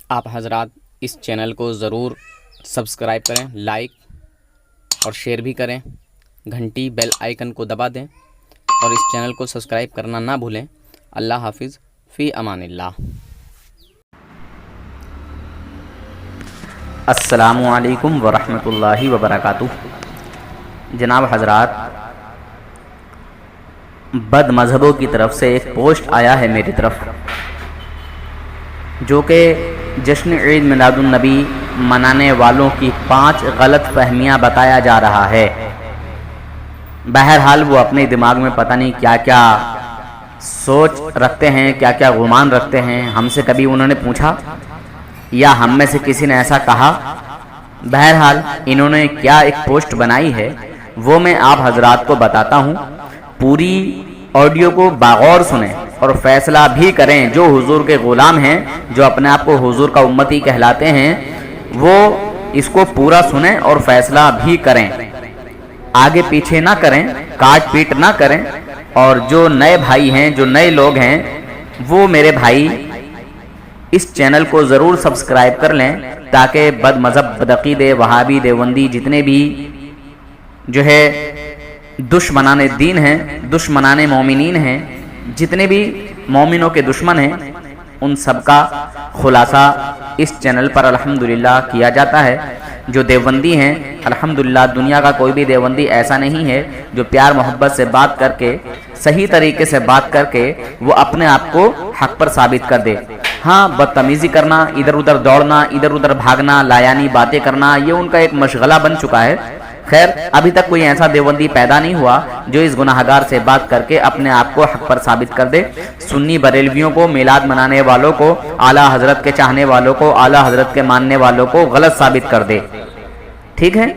آپ حضرات اس چینل کو ضرور سبسکرائب کریں، لائک اور شیئر بھی کریں، گھنٹی بیل آئیکن کو دبا دیں اور اس چینل کو سبسکرائب کرنا نہ بھولیں۔ اللہ حافظ، فی امان اللہ۔ السلام علیکم ورحمۃ اللہ وبرکاتہ۔ جناب حضرات، بد مذہبوں کی طرف سے ایک پوسٹ آیا ہے میری طرف، جو کہ جشن عید میلاد النبی منانے والوں کی 5 غلط فہمیاں بتایا جا رہا ہے۔ بہرحال وہ اپنے دماغ میں پتہ نہیں کیا کیا سوچ رکھتے ہیں، کیا کیا گمان رکھتے ہیں۔ ہم سے کبھی انہوں نے پوچھا یا ہم میں سے کسی نے ایسا کہا؟ بہرحال انہوں نے کیا ایک پوسٹ بنائی ہے وہ میں آپ حضرات کو بتاتا ہوں۔ پوری آڈیو کو باغور سنیں اور فیصلہ بھی کریں۔ جو حضور کے غلام ہیں، جو اپنے آپ کو حضور کا امتی کہلاتے ہیں، وہ اس کو پورا سنیں اور فیصلہ بھی کریں، آگے پیچھے نہ کریں، کاٹ پیٹ نہ کریں۔ اور جو نئے بھائی ہیں، جو نئے لوگ ہیں، وہ میرے بھائی اس چینل کو ضرور سبسکرائب کر لیں، تاکہ بد مذہب، بدعقیدے، وہابی، دیوبندی، جتنے بھی جو ہے دشمنان دین ہیں، دشمنان مومنین ہیں، جتنے بھی مومنوں کے دشمن ہیں، ان سب کا خلاصہ اس چینل پر الحمدللہ کیا جاتا ہے۔ جو دیوبندی ہیں، الحمدللہ دنیا کا کوئی بھی دیوبندی ایسا نہیں ہے جو پیار محبت سے بات کر کے، صحیح طریقے سے بات کر کے وہ اپنے آپ کو حق پر ثابت کر دے۔ ہاں، بدتمیزی کرنا، ادھر ادھر دوڑنا، ادھر ادھر بھاگنا، لایانی باتیں کرنا، یہ ان کا ایک مشغلہ بن چکا ہے۔ خیر، ابھی تک کوئی ایسا دیوبندی پیدا نہیں ہوا جو اس گناہگار سے بات کر کے اپنے آپ کو حق پر ثابت کر دے۔ سنی بریلویوں کو، میلاد منانے والوں کو، اعلیٰ حضرت کے چاہنے والوں کو، اعلیٰ حضرت کے ماننے والوں کو غلط ثابت کر دے۔ ٹھیک ہے،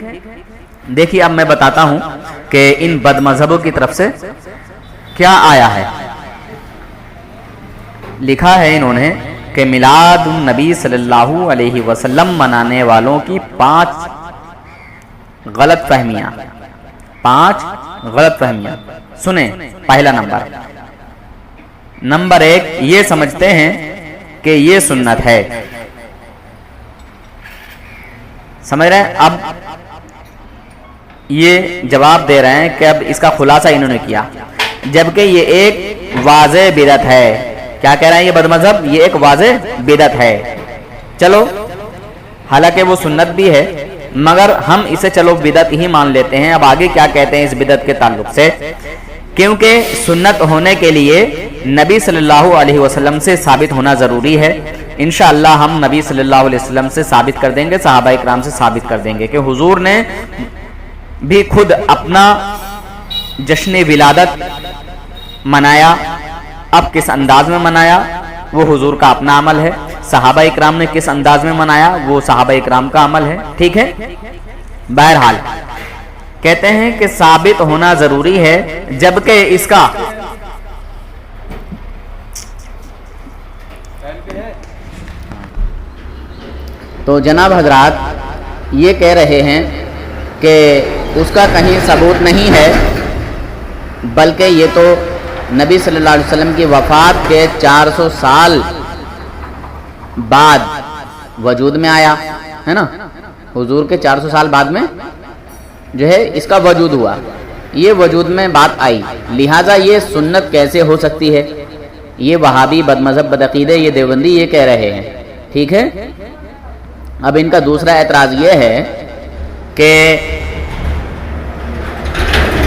دیکھیے اب میں بتاتا ہوں کہ ان بد مذہبوں کی طرف سے کیا آیا ہے۔ لکھا ہے انہوں نے کہ میلاد النبی صلی اللہ علیہ وسلم منانے والوں کی 5 غلط فہمیاں۔ 5 غلط فہمیاں سنیں۔ پہلا نمبر 1، یہ سمجھتے ہیں کہ یہ سنت ہے۔ سمجھ رہے ہیں؟ اب یہ جواب دے رہے ہیں کہ اب اس کا خلاصہ انہوں نے کیا، جبکہ یہ ایک واضح بدعت ہے۔ کیا کہہ رہے ہیں یہ بد مذہب؟ یہ ایک واضح بدعت ہے۔ چلو، حالانکہ وہ سنت بھی ہے، مگر ہم اسے چلو بدعت ہی مان لیتے ہیں۔ اب آگے کیا کہتے ہیں اس بدعت کے تعلق سے؟ کیونکہ سنت ہونے کے لیے نبی صلی اللہ علیہ وسلم سے ثابت ہونا ضروری ہے۔ انشاءاللہ ہم نبی صلی اللہ علیہ وسلم سے ثابت کر دیں گے، صحابہ اکرام سے ثابت کر دیں گے کہ حضور نے بھی خود اپنا جشن ولادت منایا۔ اب کس انداز میں منایا وہ حضور کا اپنا عمل ہے، صحابہ اکرام نے کس انداز میں منایا وہ صحابہ اکرام کا عمل ہے۔ ٹھیک ہے، بہرحال کہتے ہیں کہ ثابت ہونا ضروری ہے، جبکہ اس کا تو جناب حضرات یہ کہہ رہے ہیں کہ اس کا کہیں ثبوت نہیں ہے، بلکہ یہ تو نبی صلی اللہ علیہ وسلم کی وفات کے 400 سال بعد وجود میں آیا ہے نا۔ حضور کے 400 سال بعد میں جو ہے اس کا وجود ہوا، یہ وجود میں بات آئی، لہٰذا یہ سنت کیسے ہو سکتی ہے؟ یہ وہابی، بد مذہب، بدعقیدے، یہ دیوبندی یہ کہہ رہے ہیں۔ ٹھیک ہے، اب ان کا دوسرا اعتراض یہ ہے کہ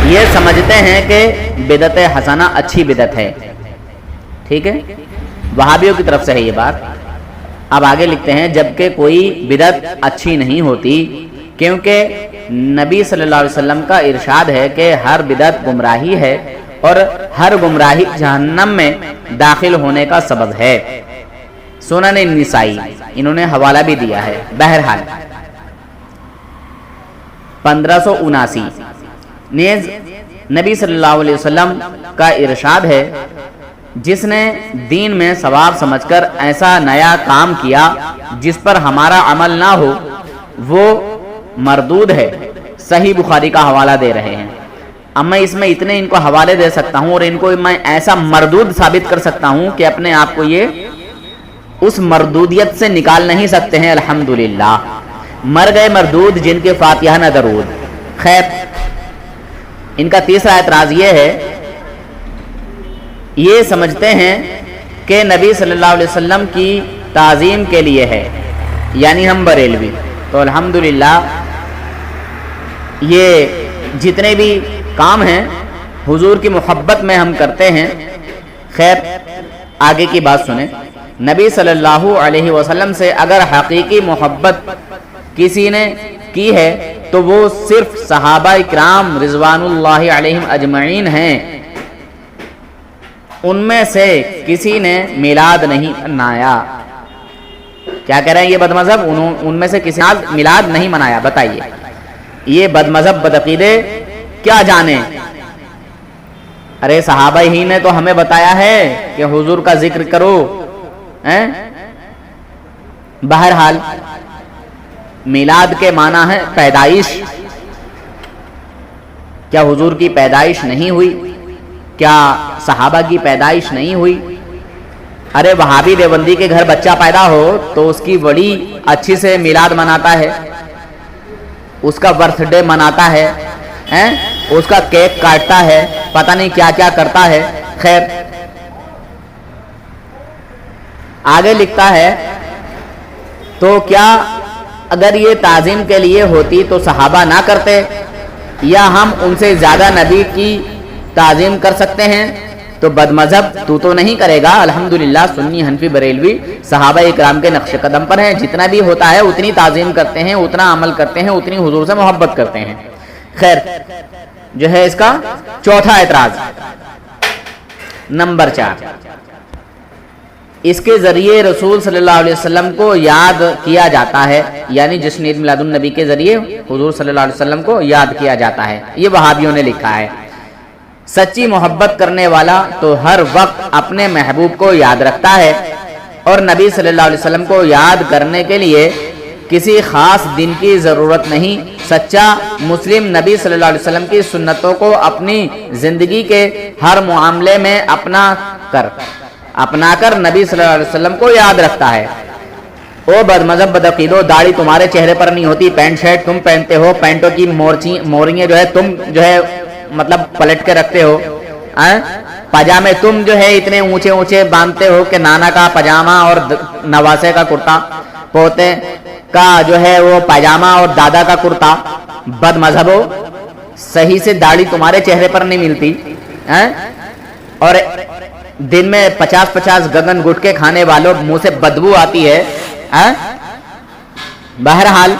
یہ سمجھتے ہیں کہ بدعت حسنہ اچھی بدعت ہے۔ ٹھیک ہے، وہابیوں کی طرف سے ہے یہ بات۔ اب آگے لکھتے ہیں، جبکہ کوئی بدعت اچھی نہیں ہوتی، کیونکہ نبی صلی اللہ علیہ وسلم کا ارشاد ہے کہ ہر بدعت گمراہی ہے اور ہر گمراہی جہنم میں داخل ہونے کا سبب ہے۔ سنن النسائی انہوں نے حوالہ بھی دیا ہے۔ بہرحال 1579 نیز نبی صلی اللہ علیہ وسلم کا ارشاد ہے، جس نے دین میں ثواب سمجھ کر ایسا نیا کام کیا جس پر ہمارا عمل نہ ہو وہ مردود ہے۔ صحیح بخاری کا حوالہ دے رہے ہیں۔ اب میں اس میں اتنے ان کو حوالے دے سکتا ہوں اور ان کو میں ایسا مردود ثابت کر سکتا ہوں کہ اپنے آپ کو یہ اس مردودیت سے نکال نہیں سکتے ہیں. الحمدللہ مر گئے مردود جن کے فاتحہ نہ درود. خیر ان کا تیسرا اعتراض یہ ہے، یہ سمجھتے ہیں کہ نبی صلی اللہ علیہ وسلم کی تعظیم کے لیے ہے، یعنی ہم بریلوی. تو الحمدللہ یہ جتنے بھی کام ہیں حضور کی محبت میں ہم کرتے ہیں. خیر آگے کی بات سنیں. نبی صلی اللہ علیہ وسلم سے اگر حقیقی محبت کسی نے کی ہے تو وہ صرف صحابہ کرام رضوان اللہ علیہم اجمعین ہیں. ان میں سے کسی نے میلاد نہیں منایا. کیا کہہ رہے ہیں یہ بد مذہب؟ ان میں سے کسی نے میلاد نہیں منایا. بتائیے یہ بد مذہب بدعقیدے کیا جانے. ارے صحابہ ہی نے تو ہمیں بتایا ہے کہ حضور کا ذکر کرو. بہرحال میلاد کے معنی ہے پیدائش. کیا حضور کی پیدائش نہیں ہوئی؟ کیا صحابہ کی پیدائش نہیں ہوئی؟ ارے وہابی دیوبندی کے گھر بچہ پیدا ہو تو اس کی بڑی اچھی سے میلاد مناتا ہے، اس کا برتھ ڈے مناتا ہے، اس کا کیک کاٹتا ہے، پتہ نہیں کیا کیا کرتا ہے. خیر آگے لکھتا ہے تو کیا اگر یہ تعظیم کے لیے ہوتی تو صحابہ نہ کرتے، یا ہم ان سے زیادہ نبی کی تعظیم کر سکتے ہیں؟ تو بد مذہب تو نہیں کرے گا. الحمدللہ سنی حنفی بریلوی صحابہ اکرام کے نقش قدم پر ہیں. جتنا بھی ہوتا ہے اتنی تعظیم کرتے ہیں، اتنا عمل کرتے ہیں، اتنی حضور سے محبت کرتے ہیں. خیر جو ہے اس کا چوتھا اعتراض نمبر 4، اس کے ذریعے رسول صلی اللہ علیہ وسلم کو یاد کیا جاتا ہے، یعنی جشن عید میلاد النبی کے ذریعے حضور صلی اللہ علیہ وسلم کو یاد کیا جاتا ہے. یہ وہابیوں نے لکھا ہے. سچی محبت کرنے والا تو ہر وقت اپنے محبوب کو یاد رکھتا ہے، اور نبی صلی اللہ علیہ وسلم کو یاد کرنے کے لیے کسی خاص دن کی ضرورت نہیں. سچا مسلم نبی صلی اللہ علیہ وسلم کی سنتوں کو اپنی زندگی کے ہر معاملے میں اپنا کر نبی صلی اللہ علیہ وسلم کو یاد رکھتا ہے. او بد مذہب بدعقیدو، داڑھی تمہارے چہرے پر نہیں ہوتی، پینٹ شرٹ تم پہنتے ہو، پینٹوں کی موریاں جو ہے تم جو ہے مطلب پلٹ کے رکھتے ہو، پاجامے تم جو ہے اتنے اونچے اونچے باندھتے ہو کہ نانا کا پاجامہ اور نواسے کا کرتا، پوتے کا جو ہے وہ پاجامہ اور دادا کا کرتا. بد مذہب ہو، صحیح سے داڑھی تمہارے چہرے پر نہیں ملتی، اور دن میں 50 گگن گٹکے کھانے والوں منہ سے بدبو آتی ہے. بہرحال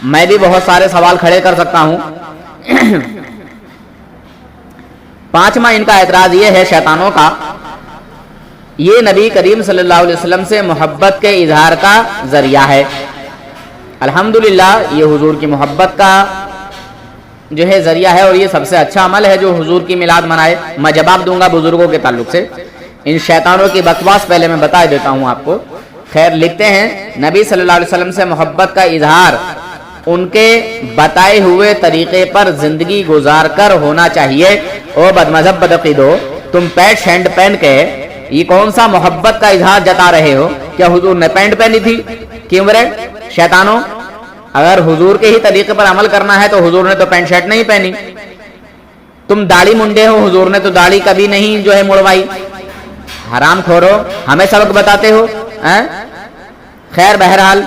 میں بھی بہت سارے سوال کھڑے کر سکتا ہوں. پانچواں ان کا اعتراض یہ ہے شیطانوں کا، یہ نبی کریم صلی اللہ علیہ وسلم سے محبت کے اظہار کا ذریعہ ہے. الحمدللہ یہ حضور کی محبت کا جو ہے ذریعہ ہے، اور یہ سب سے اچھا عمل ہے جو حضور کی میلاد منائے. میں جواب دوں گا بزرگوں کے تعلق سے. ان شیطانوں کی بکواس پہلے میں بتا دیتا ہوں آپ کو. خیر لکھتے ہیں نبی صلی اللہ علیہ وسلم سے محبت کا اظہار ان کے بتائے ہوئے طریقے پر زندگی گزار کر ہونا چاہیے. او بد مذہب بدعقیدو، تم پینٹ شرٹ پہن کے یہ کون سا محبت کا اظہار جتا رہے ہو؟ کیا حضور نے پینٹ پہنی تھی؟ کیوں رے شیطانوں، اگر حضور کے ہی طریقے پر عمل کرنا ہے تو حضور نے تو پینٹ شرٹ نہیں پہنی. تم داڑھی منڈے ہو، حضور نے تو داڑھی کبھی نہیں جو ہے مڑوائی. حرام کھورو، ہمیں سبق بتاتے ہو. خیر بہرحال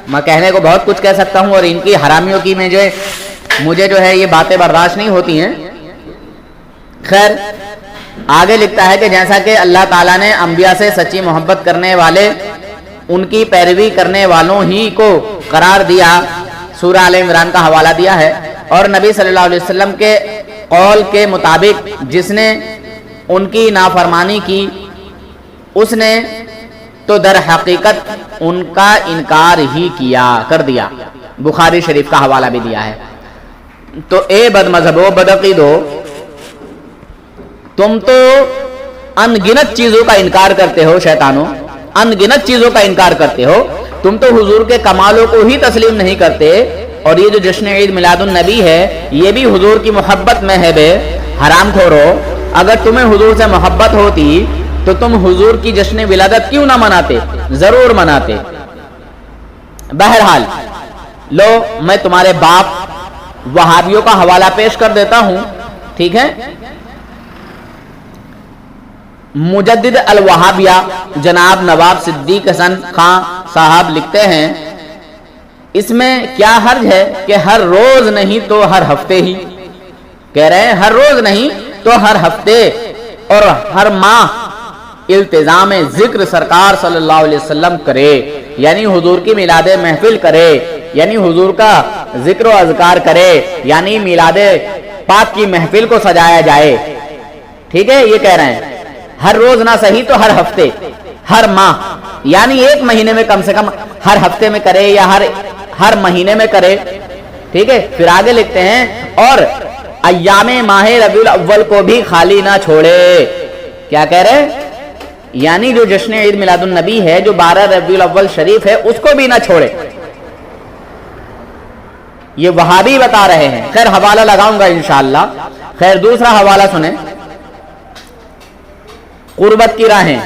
میں کہنے کو بہت کچھ کہہ سکتا ہوں، اور ان کی حرامیوں کی میں مجھے جو ہے یہ باتیں برداشت نہیں ہوتی ہیں. خیر آگے لکھتا ہے کہ جیسا کہ اللہ تعالیٰ نے انبیاء سے سچی محبت کرنے والے ان کی پیروی کرنے والوں ہی کو قرار دیا، سورہ آل عمران کا حوالہ دیا ہے. اور نبی صلی اللہ علیہ وسلم کے قول کے مطابق جس نے ان کی نافرمانی کی اس نے تو در حقیقت ان کا انکار ہی کر دیا. بخاری شریف کا حوالہ بھی دیا ہے. تو اے بد مذہبو بدعقیدو، تم تو ان گنت چیزوں کا انکار کرتے ہو. شیطانوں، ان گنت چیزوں کا انکار کرتے ہو. تم تو حضور کے کمالوں کو ہی تسلیم نہیں کرتے. اور یہ جو جشن عید میلاد النبی ہے یہ بھی حضور کی محبت میں ہے. بے حرام کھورو، اگر تمہیں حضور سے محبت ہوتی تو تم حضور کی جشن ولادت کیوں نہ مناتے؟ ضرور مناتے۔ بہرحال لو میں تمہارے باپ وہابیوں کا حوالہ پیش کر دیتا ہوں، ٹھیک ہے؟ مجدد الوہابیہ جناب نواب صدیق حسن خان صاحب لکھتے ہیں، اس میں کیا حرج ہے کہ ہر روز نہیں تو ہر ہفتے ہی، کہہ رہے ہیں ہر روز نہیں تو ہر ہفتے اور ہر ماہ التزام ذکر سرکار صلی اللہ علیہ وسلم کرے، یعنی حضور کی میلاد محفل کرے، یعنی حضور کا ذکر و اذکار کرے، یعنی میلاد پاک کی محفل کو سجایا جائے، ٹھیک ہے؟ یہ کہہ رہے ہیں ہر روز نہ صحیح تو ہر ہفتے، ہر ماہ، یعنی ایک مہینے میں کم سے کم ہر ہفتے میں کرے یا ہر مہینے میں کرے، ٹھیک ہے؟ پھر آگے لکھتے ہیں اور ایام ماہ ربیع الاول کو بھی خالی نہ چھوڑے۔ کیا کہہ رہے؟ یعنی جو جشن عید میلاد النبی ہے جو 12 ربیع الاول شریف ہے اس کو بھی نہ چھوڑے، یہ وہابی بتا رہے ہیں۔ خیر حوالہ لگاؤں گا انشاءاللہ۔ خیر دوسرا حوالہ سنیں، قربت کی راہیں،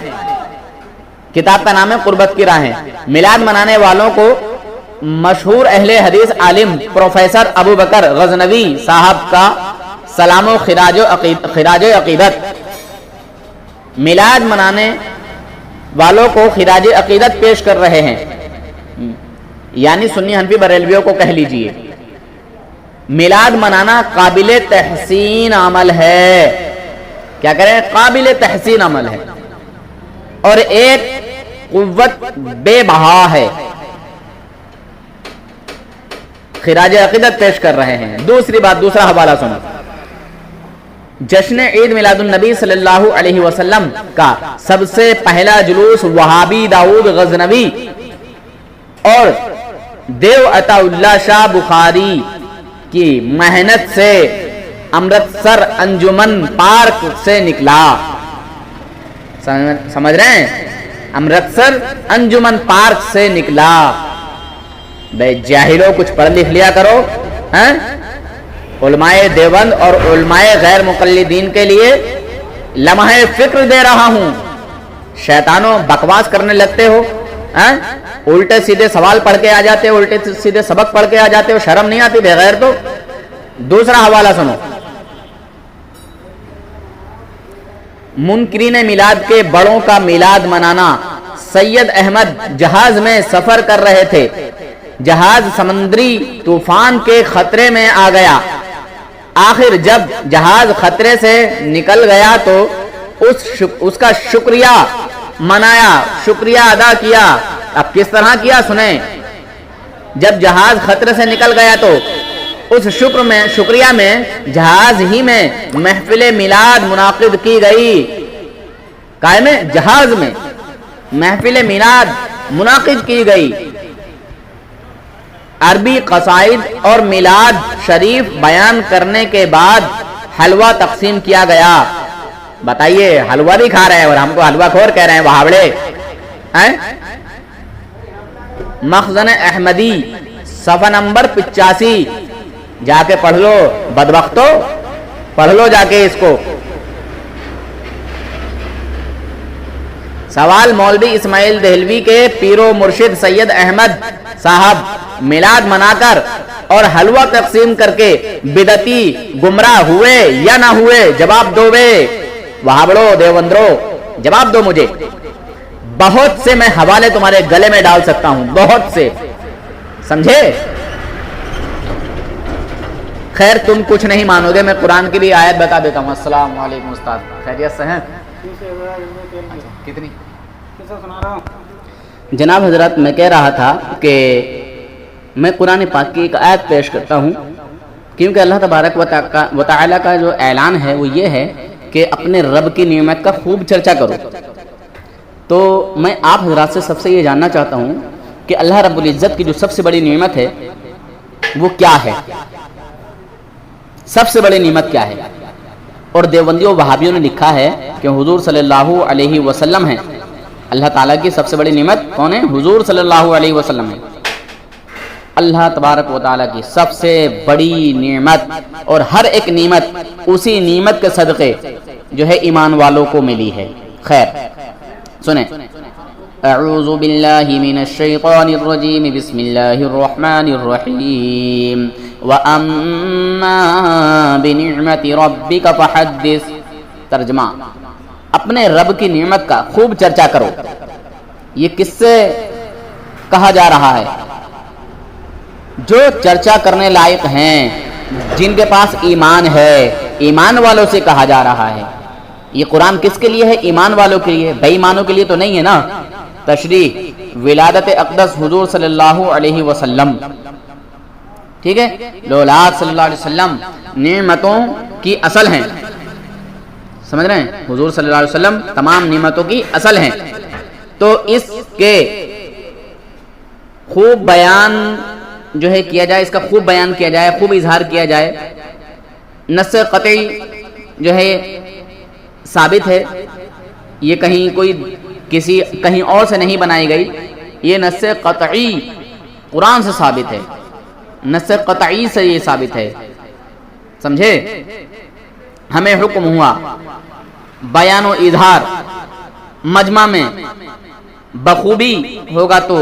کتاب کا نام ہے قربت کی راہیں۔ میلاد منانے والوں کو مشہور اہل حدیث عالم پروفیسر ابو بکر غزنوی صاحب کا سلام و خراج عقیدت۔ میلاد منانے والوں کو خراج عقیدت پیش کر رہے ہیں، یعنی سنی حنفی بریلویوں کو کہہ لیجئے۔ میلاد منانا قابل تحسین عمل ہے، کیا کہہ رہے ہیں؟ قابل تحسین عمل ہے اور ایک قوت بے بہا ہے۔ خراج عقیدت پیش کر رہے ہیں۔ دوسری بات، دوسرا حوالہ سنو، جشن عید میلاد النبی صلی اللہ علیہ وسلم کا سب سے پہلا جلوس وہابی داؤد غزنوی اور دیو عطا اللہ شاہ بخاری کی محنت سے امرتسر انجمن پارک سے نکلا۔ سمجھ رہے ہیں؟ امرتسر انجمن پارک سے نکلا۔ بے جاہلوں کچھ پڑھ لکھ لیا کرو، علماء دیوبند اور علماء غیر مقلدین کے لیے لمحہ فکر دے رہا ہوں۔ شیطانوں بکواس کرنے لگتے ہو، الٹے سیدھے سوال پڑھ کے آ جاتے ہو، الٹے سیدھے سبق پڑھ کے آ جاتے ہو، شرم نہیں آتی بغیر تو؟ دوسرا حوالہ سنو، منکرین میلاد کے بڑوں کا میلاد منانا۔ سید احمد جہاز میں سفر کر رہے تھے، جہاز سمندری طوفان کے خطرے میں آ گیا۔ آخر جب جہاز خطرے سے نکل گیا تو اس کا شکریہ منایا، شکریہ ادا کیا۔ اب کس طرح کیا سنیں۔ جب جہاز خطرے سے نکل گیا تو اس شکریہ میں جہاز ہی میں محفل میلاد منعقد کی گئی۔ قائم جہاز میں محفل میلاد منعقد کی گئی۔ عربی قصائد اور میلاد شریف بیان کرنے کے بعد حلوہ تقسیم کیا گیا۔ بتائیے، حلوہ بھی کھا رہے ہیں اور ہم کو حلوہ خور کہہ رہے ہیں، وہابڑے۔ مخزن احمدی صفحہ نمبر 85 جا کے پڑھ لو، بدبختو پڑھ لو جا کے اس کو۔ سوال، مولوی اسماعیل دہلوی کے پیر و مرشد سید احمد صاحب میلاد منا کر اور حلوہ تقسیم کر کے بدعتی گمراہ ہوئے یا نہ ہوئے؟ جواب دو بے وہابڑو دیوبندرو، جواب دو مجھے۔ بہت سے میں حوالے تمہارے گلے میں ڈال سکتا ہوں، بہت سے، سمجھے؟ خیر تم کچھ نہیں مانو گے، میں قرآن کی بھی آیت بتا دیتا ہوں۔ السلام علیکم استاد، خیریت سے ہیں؟ کتنی جناب حضرت، میں کہہ رہا تھا کہ میں قرآن پاک کی ایک آیت پیش کرتا ہوں، کیونکہ اللہ تبارک و تعالی کا جو اعلان ہے وہ یہ ہے کہ اپنے رب کی نعمت کا خوب چرچا کرو۔ تو میں آپ حضرات سے سب سے یہ جاننا چاہتا ہوں کہ اللہ رب العزت کی جو سب سے بڑی نعمت ہے وہ کیا ہے؟ سب سے بڑی نعمت کیا ہے؟ اور دیوبندیوں وہابیوں نے لکھا ہے کہ حضور صلی اللہ علیہ وسلم ہیں۔ اللہ تعالیٰ کی سب سے بڑی نعمت کون ہے؟ حضور صلی اللہ علیہ وسلم ہے۔ اللہ تبارک و تعالیٰ کی سب سے بڑی نعمت، اور ہر ایک نعمت اسی نعمت کے صدقے جو ہے ایمان والوں کو ملی ہے، خیر سنیں، اعوذ باللہ من الشیطان الرجیم بسم اللہ الرحمن الرحیم وَأَمَّا بِنِعْمَةِ رَبِّكَ فَحَدِّثْ۔ ترجمہ، اپنے رب کی نعمت کا خوب چرچا کرو۔ یہ کس سے کہا جا رہا ہے؟ جو چرچا کرنے لائق ہیں، جن کے پاس ایمان ہے، ایمان والوں سے کہا جا رہا ہے۔ یہ قرآن کس کے لیے ہے؟ ایمان والوں کے لیے، بے ایمانوں کے لیے تو نہیں ہے نا۔ تشریح، ولادت اقدس حضور صلی اللہ علیہ وسلم، ٹھیک ہے، لولاک صلی اللہ علیہ وسلم نعمتوں کی اصل ہیں، سمجھ رہے ہیں؟ حضور صلی اللہ علیہ وسلم تمام نعمتوں کی اصل ہیں، تو اس کے خوب بیان جو ہے کیا جائے، اس کا خوب بیان کیا جائے، خوب اظہار کیا جائے۔ نص قطعی جو ہے ثابت ہے، یہ کہیں اور سے نہیں بنائی گئی، یہ نص قطعی قرآن سے ثابت ہے، نص قطعی سے یہ ثابت ہے، سمجھے؟ ہمیں حکم ہوا بیان و اظہار مجمع میں بخوبی ہوگا تو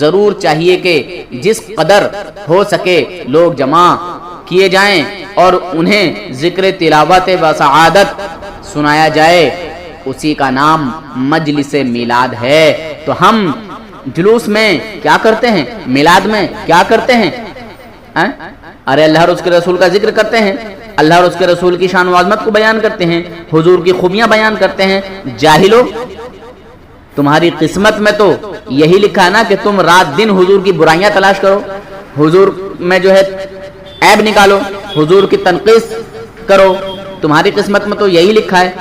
ضرور چاہیے کہ جس قدر ہو سکے لوگ جمع کیے جائیں اور انہیں ذکر تلاوت و سعادت سنایا جائے، اسی کا نام مجلس میلاد ہے۔ تو ہم جلوس میں کیا کرتے ہیں؟ میلاد میں کیا کرتے ہیں؟ ارے اللہ اور اس کے رسول کا ذکر کرتے ہیں، اللہ اور اس کے رسول کی شان و عظمت کو بیان کرتے ہیں، حضور کی خوبیاں بیان کرتے ہیں۔ جاہلو، تمہاری قسمت میں تو یہی لکھا ہے نا کہ تم رات دن حضور کی برائیاں تلاش کرو، حضور میں جو ہے عیب نکالو، حضور کی تنقیص کرو، تمہاری قسمت میں تو یہی لکھا ہے۔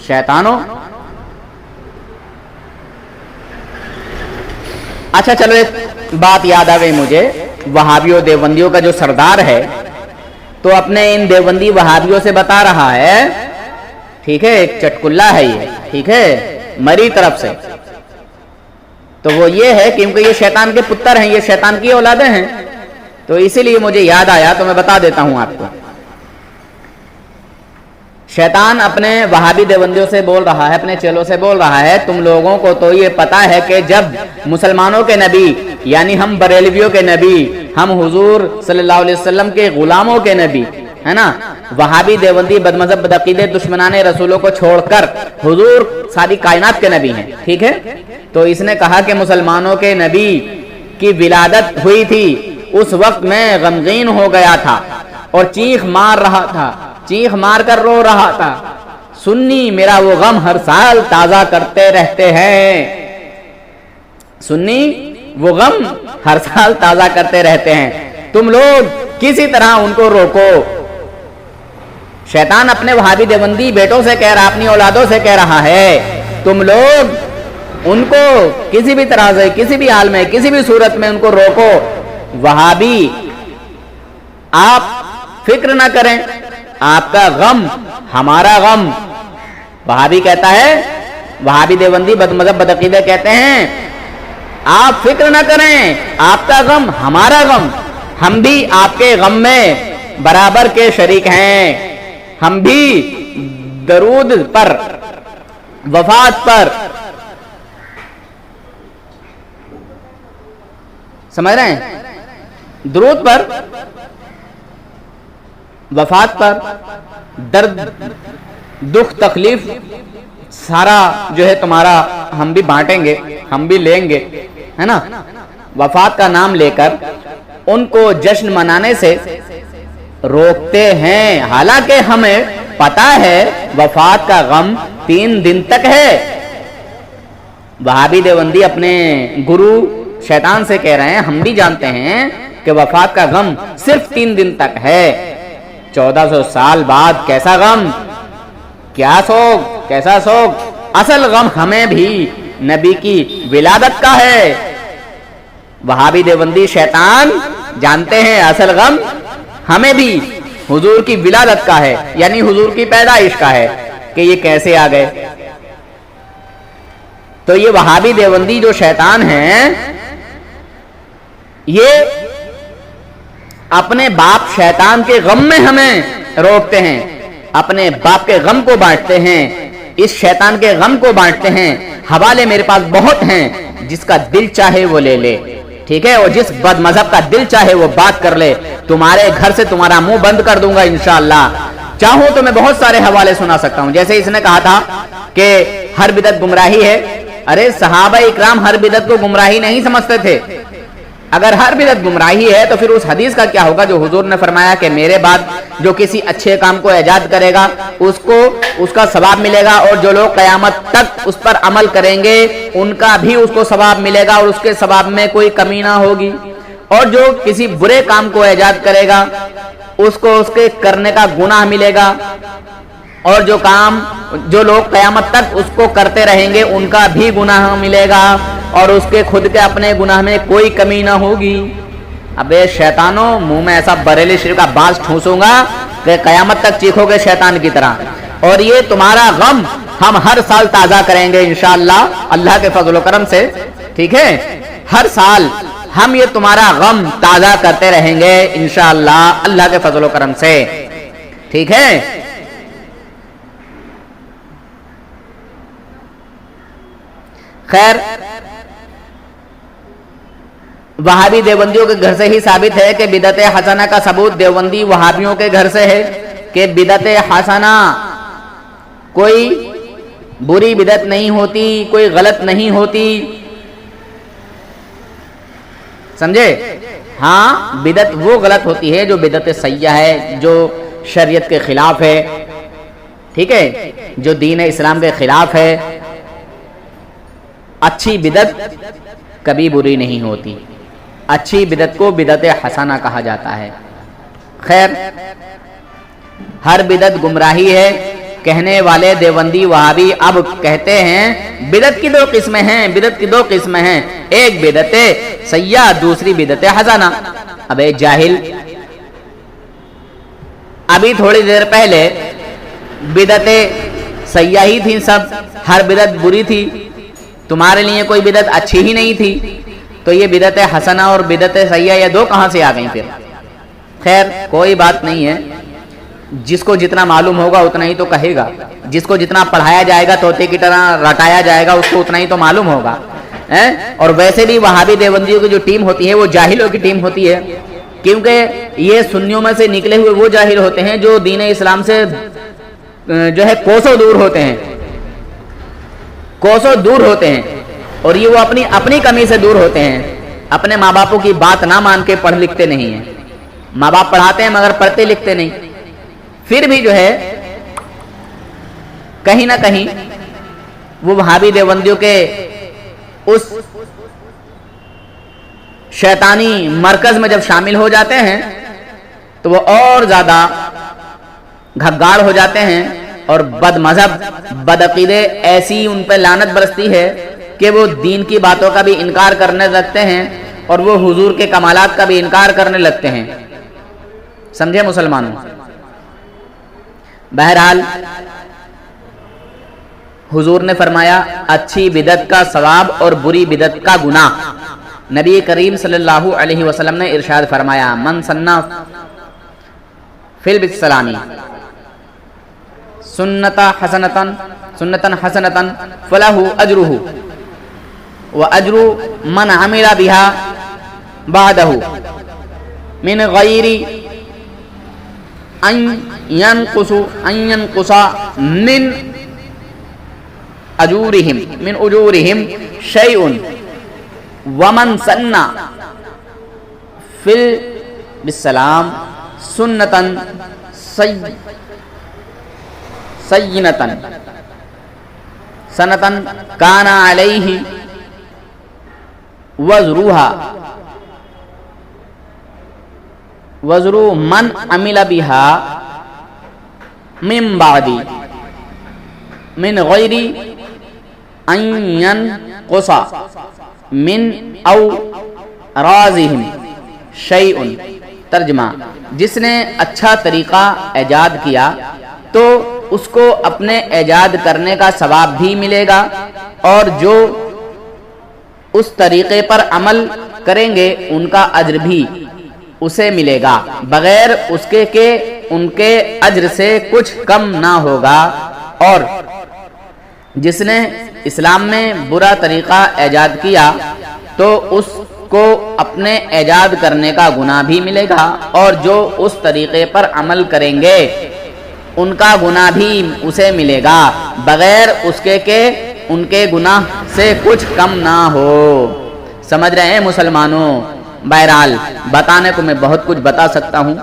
شیطانوں، اچھا چلو ایک بات یاد آ گئی مجھے، وہابیوں دیوبندیوں کا جو سردار ہے تو اپنے ان دیوبندی وہابیوں سے بتا رہا ہے، ٹھیک ہے، ایک چٹکلا ہے یہ، ٹھیک ہے، مری طرف سے، تو وہ یہ ہے کیونکہ یہ شیطان کے پتر ہیں، یہ شیطان کی اولادیں ہیں، تو اسی لیے مجھے یاد آیا تو میں بتا دیتا ہوں آپ کو۔ شیطان اپنے وہابی دیوبندیوں سے بول رہا ہے، اپنے چیلوں سے بول رہا ہے، تم لوگوں کو تو یہ پتا ہے کہ جب مسلمانوں کے نبی یعنی ہم بریلویوں کے نبی، ہم حضور صلی اللہ علیہ وسلم کے غلاموں کے نبی ہے نا، وہابی دیوبندی بدمذہب بدعقیدے دشمنان رسولوں کو چھوڑ کر حضور ساری کائنات کے نبی ہیں، ٹھیک ہے، تو اس نے کہا کہ مسلمانوں کے نبی کی ولادت ہوئی تھی، اس وقت میں غمگین ہو گیا تھا اور چیخ مار رہا تھا، چیخ مار کر رو رہا تھا، سنی میرا وہ غم ہر سال تازہ کرتے رہتے ہیں، سنی وہ غم ہر سال تازہ کرتے رہتے ہیں، تم لوگ کسی طرح ان کو روکو۔ شیطان اپنے وہابی دیوبندی بیٹوں سے کہہ رہا، اپنی اولادوں سے کہہ رہا ہے، تم لوگ ان کو کسی بھی طرح سے، کسی بھی حال میں، کسی بھی صورت میں ان کو روکو۔ وہابی آپ فکر نہ کریں، آپ کا غم ہمارا غم۔ وہابی کہتا ہے، وہابی دیوبندی بدمذہب بدعقیدہ کہتے ہیں، آپ فکر نہ کریں، آپ کا غم ہمارا غم، ہم بھی آپ کے غم میں برابر کے شریک ہیں، ہم بھی درود پر، وفات پر، سمجھ رہے ہیں، درود پر، وفات پر، درد دکھ تکلیف سارا جو ہے تمہارا ہم بھی بانٹیں گے، ہم بھی لیں گے، ہے نا، وفات کا نام لے کر ان کو جشن منانے سے روکتے ہیں، حالانکہ ہمیں پتا ہے وفات کا غم 3 دن تک ہے۔ وہابی دیوبندی اپنے گرو شیطان سے کہہ رہے ہیں، ہم بھی جانتے ہیں کہ وفات کا غم صرف 3 دن تک ہے، 1400 سال بعد کیسا غم، کیا سوگ، کیسا سوگ، اصل غم ہمیں بھی نبی کی ولادت کا ہے۔ وہابی دیوبندی شیطان جانتے ہیں اصل غم ہمیں بھی حضور کی ولادت کا ہے، یعنی حضور کی پیدائش کا ہے، کہ یہ کیسے آ گئے۔ تو یہ وہابی دیوبندی جو شیطان ہیں، یہ اپنے باپ شیطان کے غم میں ہمیں روکتے ہیں، اپنے باپ کے غم کو بانٹتے ہیں، اس شیطان کے غم کو بانٹتے ہیں. حوالے میرے پاس بہت ہیں، جس کا دل چاہے وہ لے لے. ٹھیک ہے، اور جس بد مذہب کا دل چاہے وہ بات کر لے. تمہارے گھر سے تمہارا منہ بند کر دوں گا انشاءاللہ. چاہوں تو میں بہت سارے حوالے سنا سکتا ہوں. جیسے اس نے کہا تھا کہ ہر بدعت گمراہی ہے. ارے صحابہ اکرام ہر بدعت کو گمراہی نہیں سمجھتے تھے. اگر ہر بدعت گمراہی ہے تو پھر اس حدیث کا کیا ہوگا جو حضور نے فرمایا کہ میرے بعد جو کسی اچھے کام کو ایجاد کرے گا اس کا ثواب ملے گا، اور جو لوگ قیامت تک اس پر عمل کریں گے ان کا بھی اس کو ثواب ملے گا، اور اس کے ثواب میں کوئی کمی نہ ہوگی. اور جو کسی برے کام کو ایجاد کرے گا اس کو اس کے کرنے کا گناہ ملے گا، اور جو لوگ قیامت تک اس کو کرتے رہیں گے ان کا بھی گناہ ملے گا، اور اس کے خود کے اپنے گناہ میں کوئی کمی نہ ہوگی. ابے شیطانوں، منہ میں ایسا بریلی شریف کا بانس ٹھونسوں گا کہ قیامت تک چیخو گے شیطان کی طرح. اور یہ تمہارا غم ہم ہر سال تازہ کریں گے انشاءاللہ اللہ کے فضل و کرم سے. ٹھیک ہے، ہر سال ہم یہ تمہارا غم تازہ کرتے رہیں گے انشاءاللہ اللہ کے فضل و کرم سے. ٹھیک ہے. خیر، وہابی دیوبندیوں کے گھر سے ہی ثابت ہے کہ بدعت حسنہ کا ثبوت دیوبندی وہابیوں کے گھر سے ہے کہ بدعت حسنہ کوئی بری بدعت نہیں ہوتی، کوئی غلط نہیں ہوتی. سمجھے؟ ہاں، بدعت وہ غلط ہوتی ہے جو بدعت سیئہ ہے، جو شریعت کے خلاف ہے. ٹھیک ہے، جو دین اسلام کے خلاف ہے. اچھی بدعت کبھی بری نہیں ہوتی. اچھی بدعت کو بدعت حسنہ کہا جاتا ہے. خیر، ہر بدعت گمراہی ہے کہنے والے دیوبندی وہابی اب کہتے ہیں بدعت کی دو قسمیں ہیں. بدعت کی دو قسمیں ہیں، ایک بدعت سیئہ، دوسری بدعت حسنہ. اب اے جاہل، ابھی تھوڑی دیر پہلے بدعت سیئہ ہی تھی سب، ہر بدعت بری تھی، تمہارے لیے کوئی بدعت اچھی ہی نہیں تھی. تو یہ بدعت حسنہ اور بدعت سیئہ یہ دو کہاں سے آ گئیں پھر؟ خیر، کوئی بات نہیں ہے. جس کو جتنا معلوم ہوگا اتنا ہی تو کہے گا. جس کو جتنا پڑھایا جائے گا، طوطے کی طرح رٹایا جائے گا، اس کو اتنا ہی تو معلوم ہوگا. اور ویسے بھی وہابی دیوبندیوں کی جو ٹیم ہوتی ہے وہ جاہلوں کی ٹیم ہوتی ہے، کیونکہ یہ سنیوں میں سے نکلے ہوئے وہ جاہل ہوتے ہیں جو دین اسلام سے جو ہے کوسوں دور ہوتے ہیں، کوسوں دور ہوتے ہیں. اور یہ وہ اپنی کمی سے دور ہوتے ہیں. اپنے ماں باپوں کی بات نہ مان کے پڑھ لکھتے نہیں ہیں. ماں باپ پڑھاتے ہیں مگر پڑھتے لکھتے نہیں. پھر بھی جو ہے کہیں نہ کہیں وہ وہابی دیوبندیوں کے اس شیطانی مرکز میں جب شامل ہو جاتے ہیں تو وہ اور زیادہ گھگاڑ ہو جاتے ہیں، اور بد مذہب، بد عقیدے ایسی ان پہ لعنت برستی ہے کہ وہ دین کی باتوں کا بھی انکار کرنے لگتے ہیں، اور وہ حضور کے کمالات کا بھی انکار کرنے لگتے ہیں. سمجھے مسلمانوں؟ بہرحال حضور نے فرمایا اچھی بدعت کا ثواب اور بری بدعت کا گناہ. نبی کریم صلی اللہ علیہ وسلم نے ارشاد فرمایا من سنہ فی الاسلام سنتن حسنتن فلہ اجرہ واجر من عمل بها بعدہ من غیر ان ينقص من اجورہم شیء ومن سن فی الاسلام سنتن سینتن سنتن کان علیہ وزر من عمل بها من بعد من غیر ان ينقص من اوزارہم شیء. ترجمہ: جس نے اچھا طریقہ ایجاد کیا تو اس کو اپنے ایجاد کرنے کا ثواب بھی ملے گا، اور جو اس طریقے پر عمل کریں گے ان کا اجر بھی اسے ملے گا، بغیر اس کے کہ ان کے اجر سے کچھ کم نہ ہوگا. اور جس نے اسلام میں برا طریقہ ایجاد کیا تو اس کو اپنے ایجاد کرنے کا گناہ بھی ملے گا، اور جو اس طریقے پر عمل کریں گے ان کا گناہ بھی اسے ملے گا، بغیر اس کے کہ ان کے گناہ سے کچھ کم نہ ہو۔ سمجھ رہے ہیں مسلمانوں؟ بہرحال بتانے کو میں بہت کچھ بتا سکتا ہوں،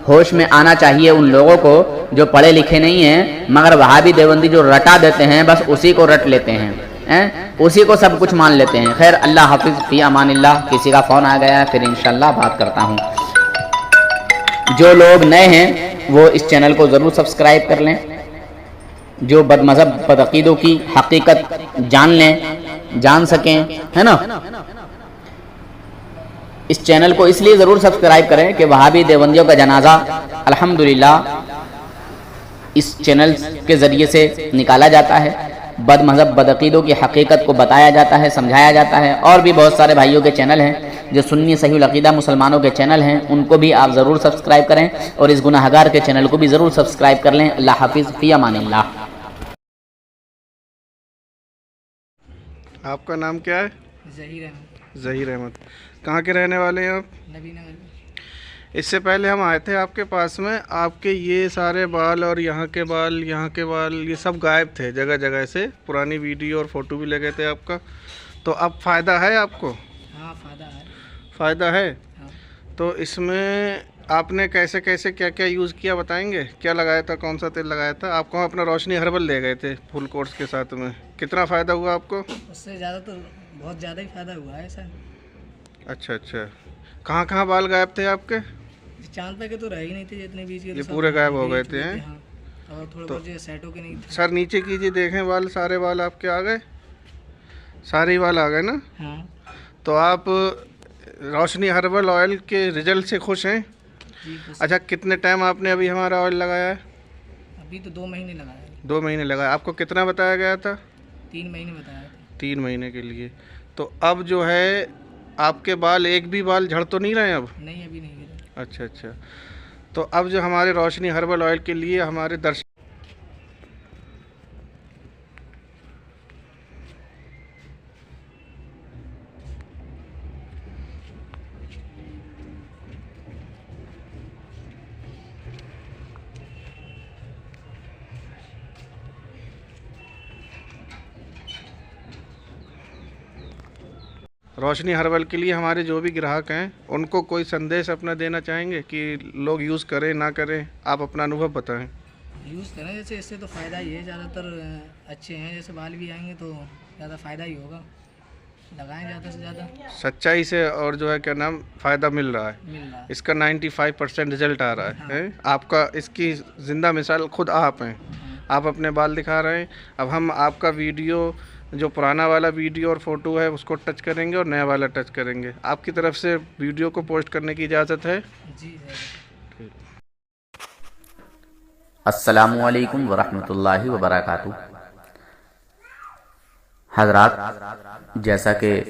ہوش میں آنا چاہیے ان لوگوں کو جو پڑھے لکھے نہیں ہیں، مگر وہابی دیوبندی جو رٹا دیتے ہیں بس اسی کو رٹ لیتے ہیں، اسی کو سب کچھ مان لیتے ہیں۔ خیر، اللہ حافظ، فی امان اللہ۔ کسی کا فون آ گیا ہے، پھر انشاءاللہ بات کرتا ہوں۔ جو لوگ نئے ہیں وہ اس چینل کو ضرور سبسکرائب کر لیں، جو بد مذہب بدعقیدوں کی حقیقت جان لیں، جان سکیں، ہے نا۔ اس چینل کو اس لیے ضرور سبسکرائب کریں کہ وہابی دیوبندیوں کا جنازہ الحمدللہ اس چینل کے ذریعے سے نکالا جاتا ہے، بد مذہب بدعقیدوں کی حقیقت کو بتایا جاتا ہے، سمجھایا جاتا ہے۔ اور بھی بہت سارے بھائیوں کے چینل ہیں جو سنی صحیح العقیدہ مسلمانوں کے چینل ہیں، ان کو بھی آپ ضرور سبسکرائب کریں، اور اس گناہ گار کے چینل کو بھی ضرور سبسکرائب کر لیں۔ اللہ حافظ، فی امان اللہ۔ آپ کا نام کیا ہے؟ ظہیر احمد، ظہیر احمد۔ کہاں کے رہنے والے ہیں آپ؟ نبی نگر۔ اس سے پہلے ہم آئے تھے آپ کے پاس میں، آپ کے یہ سارے بال اور یہاں کے بال، یہاں کے بال، یہ سب غائب تھے جگہ جگہ سے، پرانی ویڈیو اور فوٹو بھی لگے تھے آپ کا۔ تو اب فائدہ ہے آپ کو؟ ہاں فائدہ ہے۔ فائدہ ہے؟ ہاں۔ تو اس میں آپ نے کیسے کیسے کیا کیا یوز کیا بتائیں گے؟ کیا لگایا تھا، کون سا تیل لگایا تھا؟ آپ کو ہم اپنا روشنی ہربل لے گئے تھے فل کورس کے ساتھ میں، کتنا فائدہ ہوا آپ کو؟ اس سے زیادہ تو بہت زیادہ ہی فائدہ ہوا ہے سر۔ اچھا اچھا، کہاں کہاں بال غائب تھے آپ کے؟ چاند پہ کے تو رہ ہی نہیں تھے جتنے بیچ کے، یہ پورے غائب ہو گئے تھے ہیں؟ ہاں، اور تھوڑے بہت جو سیٹوں کے نہیں تھے۔ سر نیچے کیجیے، دیکھیں بال، سارے بال آپ کے آ گئے، سارے بال آ گئے نا؟ ہاں تو آپ روشنی ہربل آئل کے رزلٹ سے خوش ہیں؟ جی بس۔ اچھا، کتنے ٹائم آپ نے ابھی ہمارا آئل لگایا ہے؟ ابھی تو 2 مہینے لگایا ہے۔ 2 مہینے لگایا۔ آپ کو کتنا بتایا گیا تھا؟ 3 مہینے بتایا تھا۔ 3 مہینے کے لیے۔ تو اب جو ہے آپ کے بال، ایک بھی بال جھڑ تو نہیں رہے اب؟ نہیں ابھی نہیں گرے۔ اچھا اچھا، تو اب جو ہمارے روشنی ہربل آئل کے لیے ہمارے درشک روشنی ہربل کے لیے ہمارے جو بھی گراہک ہیں ان کو کوئی سندیش اپنا دینا چاہیں گے کہ لوگ یوز کریں نہ کریں؟ آپ اپنا انوبھو بتائیں۔ یوز کریں، جیسے اس سے تو فائدہ ہی ہے، زیادہ تر اچھے ہیں، جیسے بال بھی آئیں گے تو زیادہ فائدہ ہی ہوگا، لگائیں زیادہ سے زیادہ۔ سچائی سے، اور جو ہے کیا نام، فائدہ مل رہا ہے، مل رہا ہے۔ اس کا 95% رزلٹ آ رہا ہے۔ آپ کا اس کی زندہ مثال خود آپ ہیں، آپ اپنے بال دکھا رہے ہیں۔ اب ہم آپ کا ویڈیو، جو پرانا والا ویڈیو اور فوٹو ہے اس کو ٹچ کریں گے اور نیا والا ٹچ کریں گے۔ آپ کی طرف سے ویڈیو کو پوسٹ کرنے کی اجازت ہے؟ جی ہے۔ السلام علیکم ورحمۃ اللہ وبرکاتہ۔ حضرات، جیسا کہ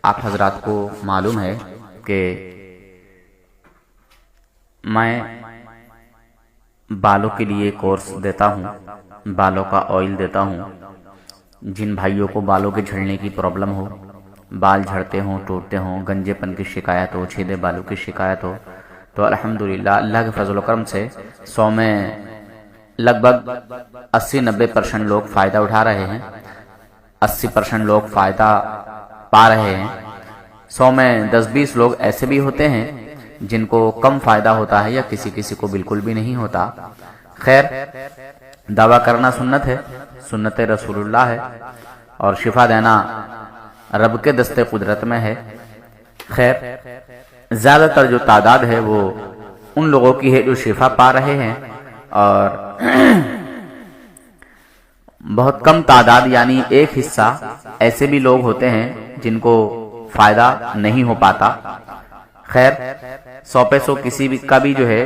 آپ حضرات کو معلوم ہے کہ میں بالوں کے لیے کورس دیتا ہوں، بالوں کا آئل دیتا ہوں۔ جن بھائیوں کو بالوں کے جھڑنے کی پرابلم ہو، بال جھڑتے ہوں، ٹوٹتے ہوں، گنجے پن کی شکایت ہو، چھیدے بالوں کی شکایت ہو، تو الحمدللہ اللہ کے فضل و کرم سے 100 میں لگ بھگ 80-90% لوگ فائدہ اٹھا رہے ہیں، 80% لوگ فائدہ پا رہے ہیں۔ 100 میں 10-20 لوگ ایسے بھی ہوتے ہیں جن کو کم فائدہ ہوتا ہے یا کسی کو بالکل بھی نہیں ہوتا۔ خیر، دعویٰ کرنا سنت ہے، سنت رسول اللہ ہے، اور شفا دینا رب کے دستے قدرت میں ہے۔ خیر، زیادہ تر جو تعداد ہے وہ ان لوگوں کی ہے جو شفا پا رہے ہیں، اور بہت کم تعداد یعنی ایک حصہ ایسے بھی لوگ ہوتے ہیں جن کو فائدہ نہیں ہو پاتا۔ خیر، 100 پیسوں کسی بھی کا بھی جو ہے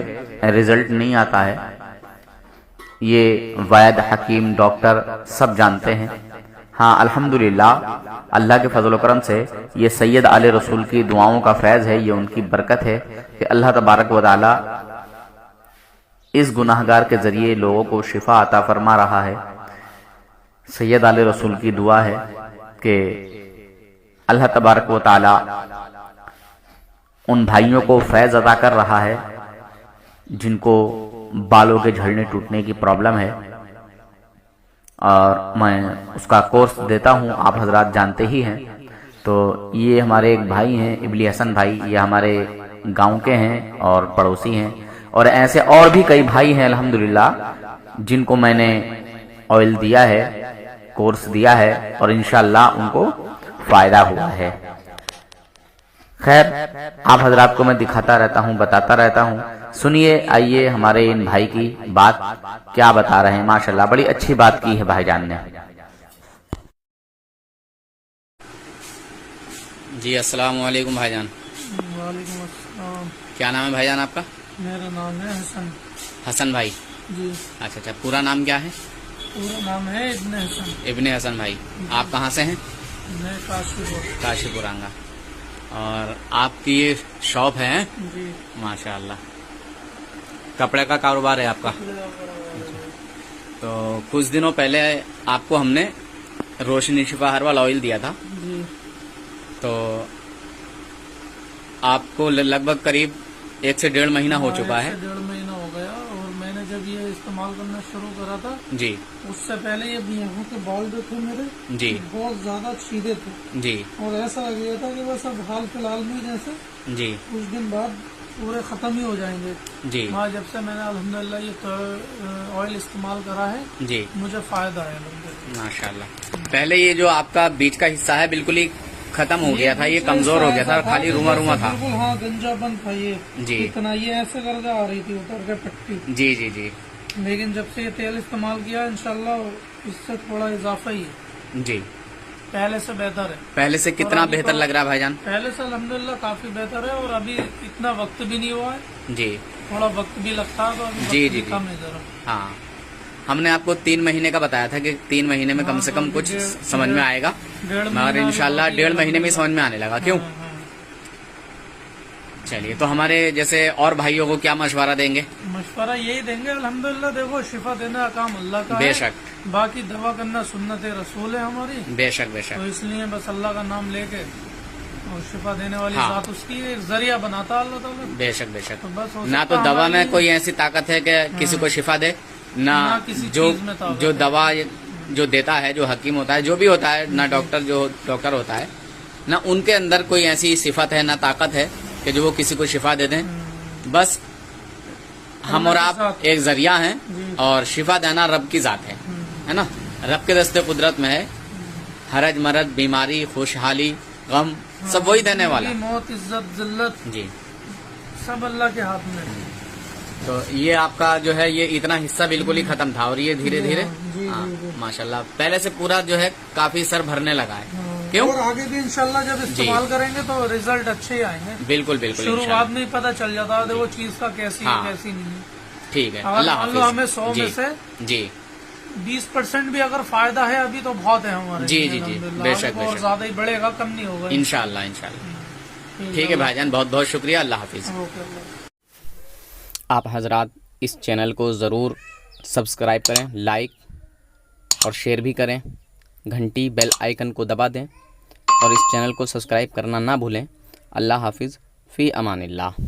رزلٹ نہیں آتا ہے، یہ وید، حکیم، ڈاکٹر سب جانتے ہیں۔ ہاں الحمدللہ اللہ کے فضل و کرم سے یہ سید آل رسول کی دعاؤں کا فیض ہے، یہ ان کی برکت ہے کہ اللہ تبارک و تعالی اس گناہگار کے ذریعے لوگوں کو شفا عطا فرما رہا ہے۔ سید آل رسول کی دعا ہے کہ اللہ تبارک و تعالی ان بھائیوں کو فیض عطا کر رہا ہے جن کو بالوں کے جھڑنے ٹوٹنے کی پرابلم ہے، اور میں اس کا کورس دیتا ہوں، آپ حضرات جانتے ہی ہیں۔ تو یہ ہمارے ایک بھائی ہیں ابلی حسن بھائی، یہ ہمارے گاؤں کے ہیں اور پڑوسی ہیں، اور ایسے اور بھی کئی بھائی ہیں الحمدللہ جن کو میں نے آئل دیا ہے، کورس دیا ہے، اور انشاءاللہ ان کو فائدہ ہوا ہے۔ خیر، آپ حضرات کو میں دکھاتا رہتا ہوں، بتاتا رہتا ہوں، سنیے، آئیے ہمارے ان بھائی کی بات کیا بتا رہے ہیں۔ ماشاءاللہ بڑی اچھی بات کی ہے بھائی جان نے۔ جی السلام علیکم بھائی جان، وعلیکم السلام، کیا نام ہے بھائی جان آپ کا؟ میرا نام ہے حسن حسن بھائی، جی، اچھا، پورا نام کیا ہے؟ پورا نام ہے ابن حسن، ابن حسن بھائی، آپ کہاں سے ہیں؟ میں کاشی پورانگا، اور آپ کی یہ شاپ ہے؟ جی، ماشاءاللہ، کپڑے کا کاروبار ہے آپ کا؟ تو کچھ دنوں پہلے آپ کو ہم نے روشنی شفا ہربل آئل دیا تھا، جی، تو آپ کو لگ بھگ قریب 1 سے 1.5 مہینہ ہو چکا ہے۔ 1.5 مہینہ ہو گیا، اور میں نے جب یہ استعمال کرنا شروع کرا تھا جی اس سے پہلے یہ یہاں کے بال جو تھے میرے جی بہت زیادہ چھیدے تھے، جی اور ایسا لگ رہا تھا کہ بس اب حال فی الحال میں جیسے جی کچھ دن بعد پورے ختم ہی ہو جائیں گے۔ جی ہاں، جب سے میں نے الحمدللہ یہ آئل استعمال کرا ہے جی مجھے فائدہ ہے الحمدللہ۔ ماشاءاللہ، پہلے یہ جو آپ کا بیچ کا حصہ ہے بالکل ہی ختم ہو گیا تھا، یہ کمزور ہو گیا تھا، خالی روما روما تھا۔ بالکل، ہاں، گنجا بند تھا یہ، جی اتنا یہ ایسے کر کے آ رہی تھی اتر کے پٹی، جی جی جی لیکن جب سے یہ تیل استعمال کیا انشاءاللہ اس سے تھوڑا اضافہ ہی ہے، جی پہلے سے بہتر ہے۔ پہلے سے کتنا اور ابھی بہتر تو لگ رہا ہے بھائی جان؟ پہلے سے الحمدللہ کافی بہتر ہے، اور ابھی اتنا وقت بھی نہیں ہوا ہے، جی تھوڑا وقت بھی لگتا ہے، تو ابھی جی وقت جی بھی جی کم ہے ذرا۔ ہاں، ہم نے آپ کو 3 مہینے کا بتایا تھا کہ 3 مہینے میں کم سے کم کچھ سمجھ میں آئے گا، 1.5 مگر مہینہ انشاءاللہ بھی 1.5 مہینے میں سمجھ میں آنے لگا، کیوں؟ ہاں، ہاں۔ چلیے، تو ہمارے جیسے اور بھائیوں کو کیا مشورہ دیں گے؟ مشورہ یہی دیں گے، الحمدللہ دیکھو شفا دینا کا کام اللہ کا ہے، بے شک، باقی دوا کرنا سنت رسول ہے ہماری، بے شک بے تو شک، اس لیے بس اللہ کا نام لے کے اور شفا دینے والی ہاں۔ ذات اس کی ایک ذریعہ بناتا ہے اللہ تعالیٰ، بے شک بے شک، تو بس ہو نہ سکتا تو دوا میں ہماری- کوئی ایسی طاقت ہے کہ کسی کو شفا دے، نہ نہ کسی جو چیز میں طاقت جو ہے۔ دوا جو دیتا ہے، جو حکیم ہوتا ہے، جو بھی ہوتا ہے، نہ ڈاکٹر جو ڈاکٹر ہوتا ہے، نہ ان کے اندر کوئی ایسی صفت ہے، نہ طاقت ہے کہ جو وہ کسی کو شفا دے دیں۔ بس ہم اور آپ ایک ذریعہ ہیں، اور شفا دینا رب کی ذات ہے نا، رب کے دستے قدرت میں ہے، حرج مرض بیماری خوشحالی غم سب وہی دینے والا ہے۔ موت عزت ذلت جی، سب اللہ کے ہاتھ میں ہے۔ تو یہ آپ کا جو ہے یہ اتنا حصہ بالکل ہی ختم تھا، اور یہ دھیرے دھیرے جی، ہاں جی، جی۔ ماشاءاللہ پہلے سے پورا جو ہے کافی سر بھرنے لگا ہے، کیوں؟ اور آگے بھی انشاءاللہ جب استعمال کریں گے تو ریزلٹ اچھے ہی آئیں گے، بالکل بالکل شروعات انشاءاللہ۔ میں ہی پتہ چل جاتا ہے وہ چیز کا کیسی ہے ہاں۔ کیسی نہیں ہے۔ ٹھیک ہے، اگر اللہ مان لو حافظ۔ ہمیں 100 میں جی سے جی 20% بھی اگر فائدہ ہے ابھی تو بہت ہے ہمارے جی، لیے، جی، جی، الحمدللہ۔ بے آگے شک، تو بے اور شک۔ زیادہ ہی بڑھے گا، کم نہیں ہوگا انشاءاللہ انشاءاللہ۔ ٹھیک ہے بھائی جان، بہت بہت شکریہ، اللہ حافظ۔ اوکے، اللہ۔ آپ حضرات اس چینل کو ضرور سبسکرائب کریں، لائک اور شیئر بھی کریں، گھنٹی بیل آئیکن کو دبا دیں، اور اس چینل کو سبسکرائب کرنا نہ بھولیں۔ اللہ حافظ، فی امان اللہ۔